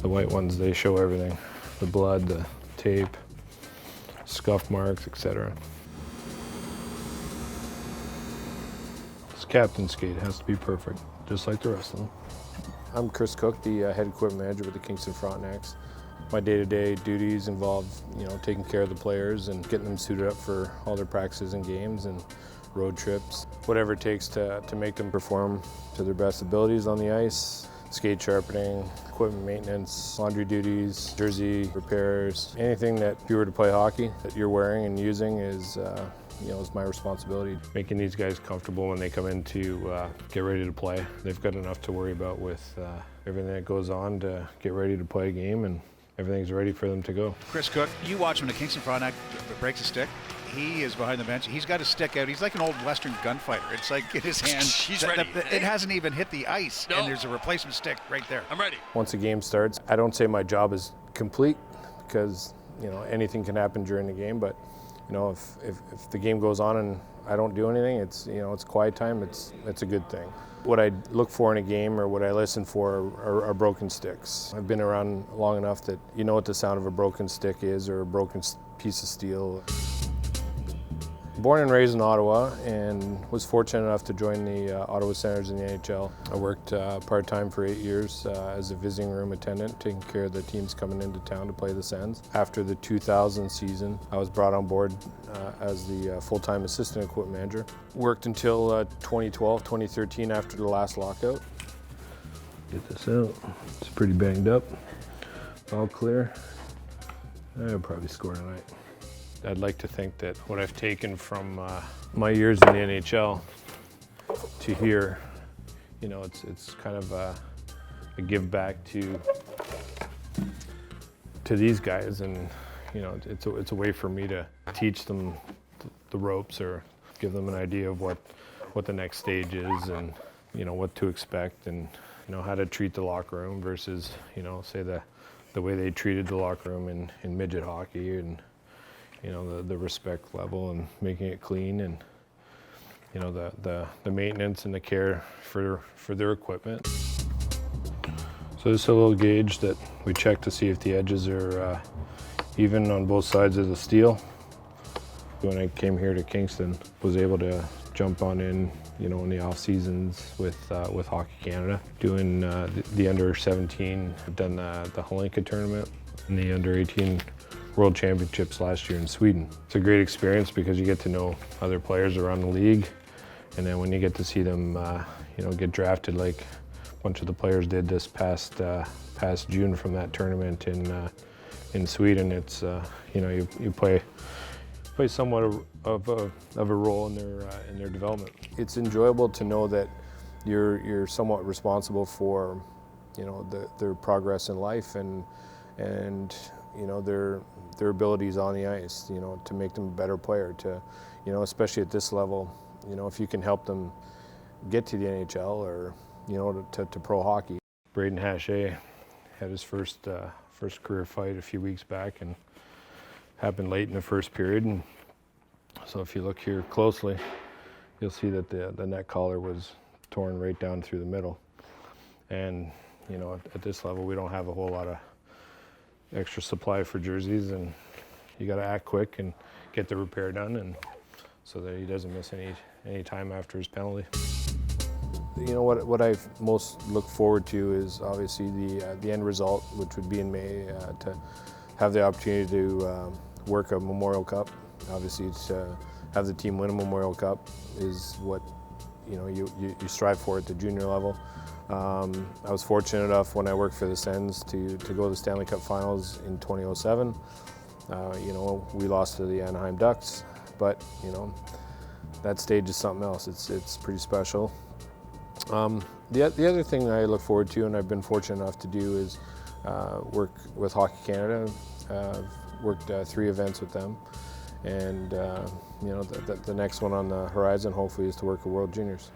The white ones, they show everything. The blood, the tape, scuff marks, etc. This captain skate has to be perfect, just like the rest of them. I'm Chris Cook, the head equipment manager with the Kingston Frontenacs. My day-to-day duties involve, taking care of the players and getting them suited up for all their practices and games and road trips. Whatever it takes to make them perform to their best abilities on the ice. Skate sharpening, equipment maintenance, laundry duties, jersey repairs. Anything that if you were to play hockey that you're wearing and using is my responsibility. Making these guys comfortable when they come in to get ready to play. They've got enough to worry about with everything that goes on to get ready to play a game, and everything's ready for them to go. Chris Cook, you watch him, the Kingston Frontenac breaks a stick. He is behind the bench. He's got his stick out. He's like an old Western gunfighter. It's like in his hand. He's ready. It hasn't even hit the ice, and there's a replacement stick right there. I'm ready. Once a game starts, I don't say my job is complete because anything can happen during the game. But if the game goes on and I don't do anything, it's quiet time. It's a good thing. What I look for in a game or what I listen for are broken sticks. I've been around long enough that you know what the sound of a broken stick is, or a broken piece of steel. Born and raised in Ottawa, and was fortunate enough to join the Ottawa Senators in the NHL. I worked part-time for 8 years as a visiting room attendant, taking care of the teams coming into town to play the Sens. After the 2000 season, I was brought on board as the full-time assistant equipment manager. Worked until 2012, 2013 after the last lockout. Get this out. It's pretty banged up. All clear. I'll probably score tonight. I'd like to think that what I've taken from my years in the NHL to here, it's kind of a give back to these guys, and it's a way for me to teach them the ropes or give them an idea of what the next stage is, and what to expect, and how to treat the locker room versus say the way they treated the locker room in midget hockey, and the respect level and making it clean, and the maintenance and the care for their equipment. So this is a little gauge that we check to see if the edges are even on both sides of the steel. When I came here to Kingston, was able to jump on in in the off seasons with Hockey Canada, doing the under 17. I've done the Holinka tournament and the under 18 World Championships last year in Sweden. It's a great experience because you get to know other players around the league, and then when you get to see them get drafted like a bunch of the players did this past June from that tournament in Sweden, it's you play somewhat of a role in their development. It's enjoyable to know that you're somewhat responsible for their progress in life and their abilities on the ice, to make them a better player, to especially at this level, if you can help them get to the NHL or to pro hockey. Braden Haché had his first career fight a few weeks back, and happened late in the first period, and so if you look here closely, you'll see that the neck collar was torn right down through the middle, and at this level we don't have a whole lot of extra supply for jerseys, and you got to act quick and get the repair done, and so that he doesn't miss any time after his penalty. What I most look forward to is obviously the end result, which would be in May, to have the opportunity to work a Memorial Cup. Obviously, to have the team win a Memorial Cup is what you strive for at the junior level. I was fortunate enough when I worked for the Sens to go to the Stanley Cup Finals in 2007. We lost to the Anaheim Ducks, but that stage is something else. It's pretty special. The other thing I look forward to, and I've been fortunate enough to do, is work with Hockey Canada. I've worked 3 events with them, and the next one on the horizon hopefully is to work at World Juniors.